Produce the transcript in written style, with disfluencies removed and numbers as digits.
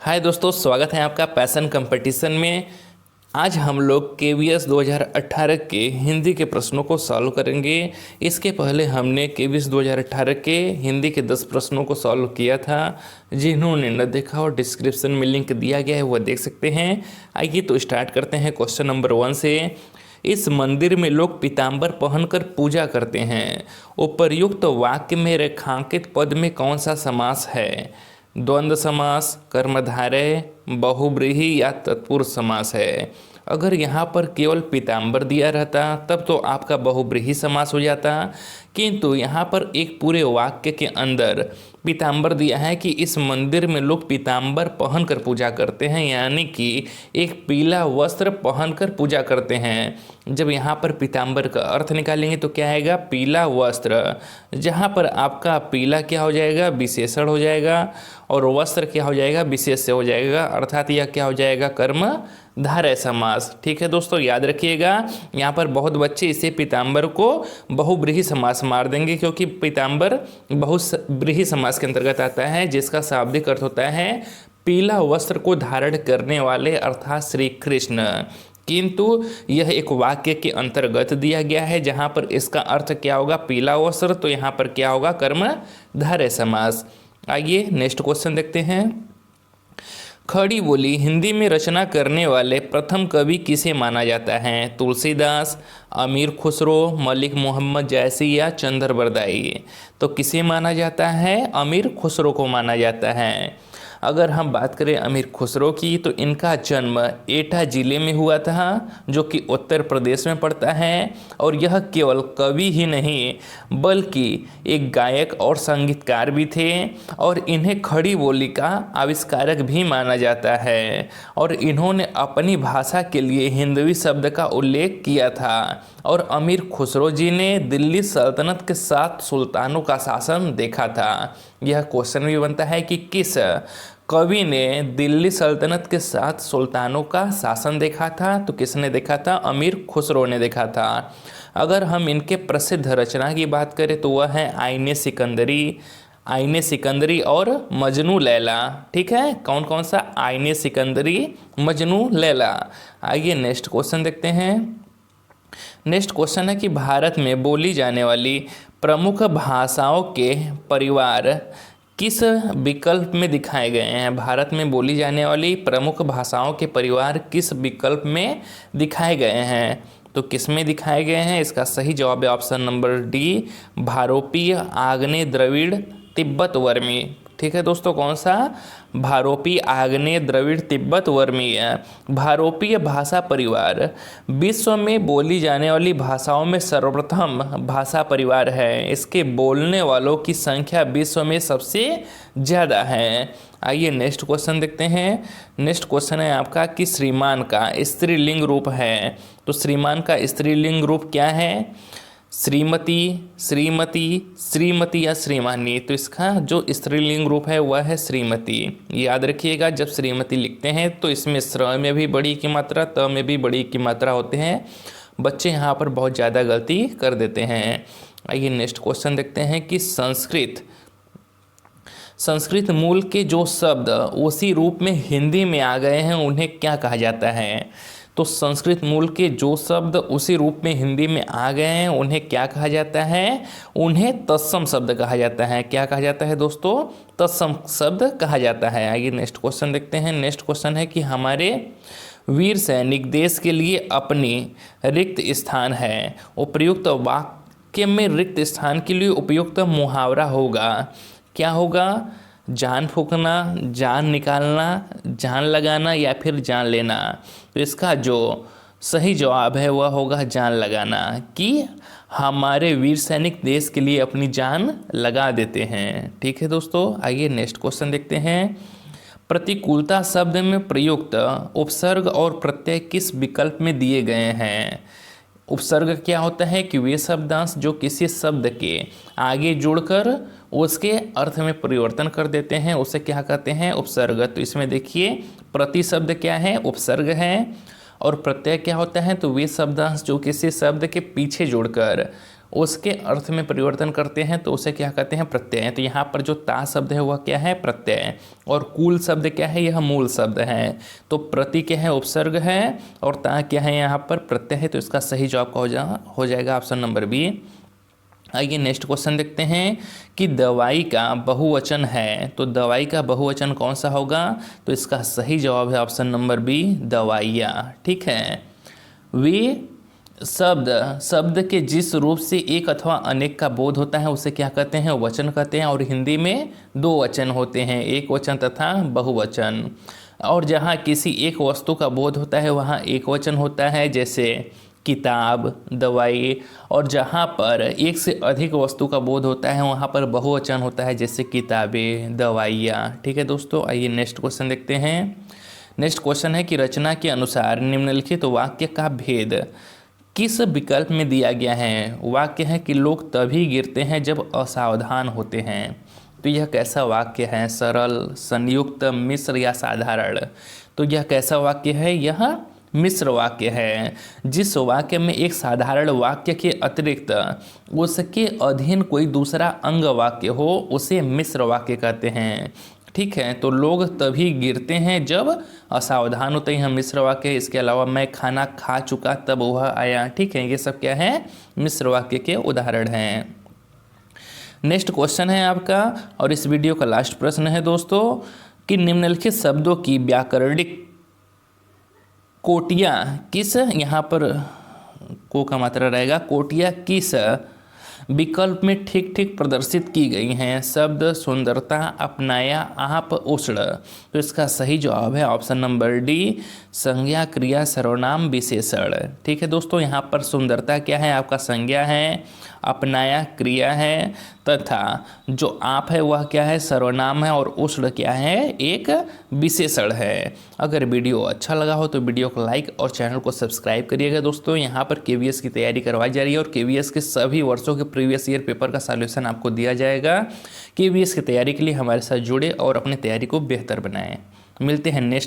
हाय दोस्तों, स्वागत है आपका पैशन कंपटीशन में। आज हम लोग केवीएस 2018 के हिंदी के प्रश्नों को सॉल्व करेंगे। इसके पहले हमने केवीएस 2018 के हिंदी के 10 प्रश्नों को सॉल्व किया था। जिन्होंने न देखा और डिस्क्रिप्शन में लिंक दिया गया है वह देख सकते हैं। आइए तो स्टार्ट करते हैं क्वेश्चन नंबर 1 से। इस मंदिर में लोग पीताम्बर पहनकर पूजा करते हैं। उपर्युक्त वाक्य में रेखांकित पद में कौन सा समास है? द्वंद्व समास, कर्मधारय, बहुब्रीहि या तत्पुरुष समास है। अगर यहाँ पर केवल पीताम्बर दिया रहता तब तो आपका बहुब्रीहि समास हो जाता, किंतु यहाँ पर एक पूरे वाक्य के अंदर पीताम्बर दिया है कि इस मंदिर में लोग पीताम्बर पहनकर पूजा करते हैं, यानी कि एक पीला वस्त्र पहनकर पूजा करते हैं। जब यहाँ पर पीताम्बर का अर्थ निकालेंगे तो क्या आएगा? पीला वस्त्र। जहाँ पर आपका पीला क्या हो जाएगा? विशेषण हो जाएगा, और वस्त्र क्या हो जाएगा? विशेष से हो जाएगा, अर्थात यह क्या हो जाएगा? कर्म धारय समास। ठीक है दोस्तों, याद रखिएगा। यहाँ पर बहुत बच्चे इसे पीताम्बर को बहुब्रीहि समास मार देंगे, क्योंकि पीताम्बर बहुब्रीहि समास के अंतर्गत आता है, जिसका शाब्दिक अर्थ होता है पीला वस्त्र को धारण करने वाले, अर्थात श्री कृष्ण। किंतु यह एक वाक्य के अंतर्गत दिया गया है जहाँ पर इसका अर्थ क्या होगा? पीला वस्त्र। तो यहाँ पर क्या होगा? कर्म धारय समास। आइए नेक्स्ट क्वेश्चन देखते हैं। खड़ी बोली हिंदी में रचना करने वाले प्रथम कवि किसे माना जाता है? तुलसीदास, अमीर खुसरो, मलिक मोहम्मद जैसी या चंद्र बरदाई? तो किसे माना जाता है? अमीर खुसरो को माना जाता है। अगर हम बात करें अमीर खुसरो की, तो इनका जन्म एटा ज़िले में हुआ था, जो कि उत्तर प्रदेश में पड़ता है। और यह केवल कवि ही नहीं बल्कि एक गायक और संगीतकार भी थे, और इन्हें खड़ी बोली का आविष्कारक भी माना जाता है। और इन्होंने अपनी भाषा के लिए हिंदवी शब्द का उल्लेख किया था। और अमीर खुसरो जी ने दिल्ली सल्तनत के 7 सुल्तानों का शासन देखा था। यह क्वेश्चन भी बनता है कि किस कवि ने दिल्ली सल्तनत के 7 सुल्तानों का शासन देखा था? तो किसने देखा था? अमीर खुसरो ने देखा था। अगर हम इनके प्रसिद्ध रचना की बात करें तो वह है आईने सिकंदरी और मजनू लैला। ठीक है, कौन कौन सा? आईने सिकंदरी, मजनू लैला। आइए नेक्स्ट क्वेश्चन देखते हैं। नेक्स्ट क्वेश्चन है कि भारत में बोली जाने वाली प्रमुख भाषाओं के परिवार किस विकल्प में दिखाए गए हैं? भारत में बोली जाने वाली प्रमुख भाषाओं के परिवार किस विकल्प में दिखाए गए हैं? तो किस में दिखाए गए हैं? इसका सही जवाब है ऑप्शन नंबर डी, भारोपीय, आग्नेय द्रविड़, तिब्बत वर्मी। ठीक है दोस्तों, कौन सा? भारोपीय, आग्नेय द्रविड़, तिब्बत वर्मीय। भारोपीय भाषा परिवार विश्व में बोली जाने वाली भाषाओं में सर्वप्रथम भाषा परिवार है। इसके बोलने वालों की संख्या विश्व में सबसे ज़्यादा है। आइए नेक्स्ट क्वेश्चन देखते हैं। नेक्स्ट क्वेश्चन है आपका कि श्रीमान का स्त्रीलिंग रूप है। तो श्रीमान का स्त्रीलिंग रूप क्या है? श्रीमती, श्रीमती या श्रीमानी। तो इसका जो स्त्रीलिंग रूप है वह है श्रीमती। याद रखिएगा, जब श्रीमती लिखते हैं तो इसमें श्र में भी बड़ी की मात्रा, त में भी बड़ी की मात्रा होते हैं। बच्चे यहाँ पर बहुत ज़्यादा गलती कर देते हैं। आइए नेक्स्ट क्वेश्चन देखते हैं कि संस्कृत मूल के जो शब्द उसी रूप में हिंदी में आ गए हैं उन्हें क्या कहा जाता है? तो संस्कृत मूल के जो शब्द उसी रूप में हिंदी में आ गए हैं उन्हें क्या कहा जाता है? उन्हें तत्सम शब्द कहा जाता है। क्या कहा जाता है दोस्तों? तत्सम शब्द कहा जाता है। आइए नेक्स्ट क्वेश्चन देखते हैं। नेक्स्ट क्वेश्चन है कि हमारे वीर सैनिक देश के लिए अपनी रिक्त स्थान है। उपयुक्त वाक्य में रिक्त स्थान के लिए उपयुक्त मुहावरा होगा। क्या होगा? जान फूंकना, जान निकालना, जान लगाना या फिर जान लेना। तो इसका जो सही जवाब है वह होगा जान लगाना, कि हमारे वीर सैनिक देश के लिए अपनी जान लगा देते हैं। ठीक है दोस्तों, आइए नेक्स्ट क्वेश्चन देखते हैं। प्रतिकूलता शब्द में प्रयुक्त उपसर्ग और प्रत्यय किस विकल्प में दिए गए हैं? उपसर्ग क्या होता है कि वे शब्दांश जो किसी शब्द के आगे जुड़कर उसके अर्थ में परिवर्तन कर देते हैं, उसे क्या कहते हैं? उपसर्ग। तो इसमें देखिए, प्रति शब्द क्या है? उपसर्ग है। और प्रत्यय क्या होता है? तो वे शब्दांश जो किसी शब्द के पीछे जुड़कर उसके अर्थ में परिवर्तन करते हैं तो उसे क्या कहते हैं, प्रत्यय। तो यहाँ पर जो ता शब्द है वह क्या है, प्रत्यय, और कुल शब्द क्या है, यह मूल शब्द है। तो प्रति क्या है, उपसर्ग है, और ता क्या है, यहाँ पर प्रत्यय है। तो इसका सही जवाब हो जाएगा ऑप्शन नंबर बी। आइए नेक्स्ट क्वेश्चन देखते हैं कि दवाई का बहुवचन है, तो दवाई का बहुवचन कौन सा होगा, तो इसका सही जवाब है ऑप्शन नंबर बी, दवाइयाँ। ठीक है, वे शब्द के जिस रूप से एक अथवा अनेक का बोध होता है उसे क्या कहते हैं, वचन कहते हैं। और हिंदी में दो वचन होते हैं, एक वचन तथा बहुवचन। और जहाँ किसी एक वस्तु का बोध होता है वहाँ एक वचन होता है, जैसे किताब, दवाई। और जहाँ पर एक से अधिक वस्तु का बोध होता है वहाँ पर बहुवचन होता है, जैसे किताबें, दवाइयाँ। ठीक है दोस्तों, आइए नेक्स्ट क्वेश्चन देखते हैं। नेक्स्ट क्वेश्चन है कि रचना के अनुसार निम्नलिखित वाक्य का भेद किस विकल्प में दिया गया है। वाक्य है कि लोग तभी गिरते हैं जब असावधान होते हैं। तो यह कैसा वाक्य है, सरल, संयुक्त, मिश्र या साधारण। तो यह कैसा वाक्य है, यह मिश्र वाक्य है। जिस वाक्य में एक साधारण वाक्य के अतिरिक्त उसके अधीन कोई दूसरा अंग वाक्य हो उसे मिश्र वाक्य कहते हैं। ठीक है, तो लोग तभी गिरते हैं जब असावधान होते हैं, मिश्र वाक्य। इसके अलावा मैं खाना खा चुका तब वह आया। ठीक है, ये सब क्या है, मिश्र वाक्य के उदाहरण हैं। नेक्स्ट क्वेश्चन है आपका, और इस वीडियो का लास्ट प्रश्न है दोस्तों, कि निम्नलिखित शब्दों की व्याकरणिक कोटियाँ किस, यहाँ पर को का मात्रा रहेगा, कोटियाँ किस विकल्प में ठीक ठीक प्रदर्शित की गई हैं। शब्द सुंदरता, अपनाया, आप, उष्ण। तो इसका सही जवाब है ऑप्शन नंबर डी, संज्ञा, क्रिया, सर्वनाम, विशेषण। ठीक है दोस्तों, यहाँ पर सुंदरता क्या है, आपका संज्ञा है, अपनाया क्रिया है, तथा जो आप है वह क्या है, सर्वनाम है, और उष्ण क्या है, एक विशेषण है। अगर वीडियो अच्छा लगा हो तो वीडियो को लाइक और चैनल को सब्सक्राइब करिएगा दोस्तों। यहाँ पर केवीएस की तैयारी करवाई जा रही है और केवीएस के सभी वर्षों के प्रीवियस ईयर पेपर का सॉल्यूशन आपको दिया जाएगा। केवीएस की तैयारी के लिए हमारे साथ जुड़े और अपनी तैयारी को बेहतर बनाएं। मिलते हैं नेक्स्ट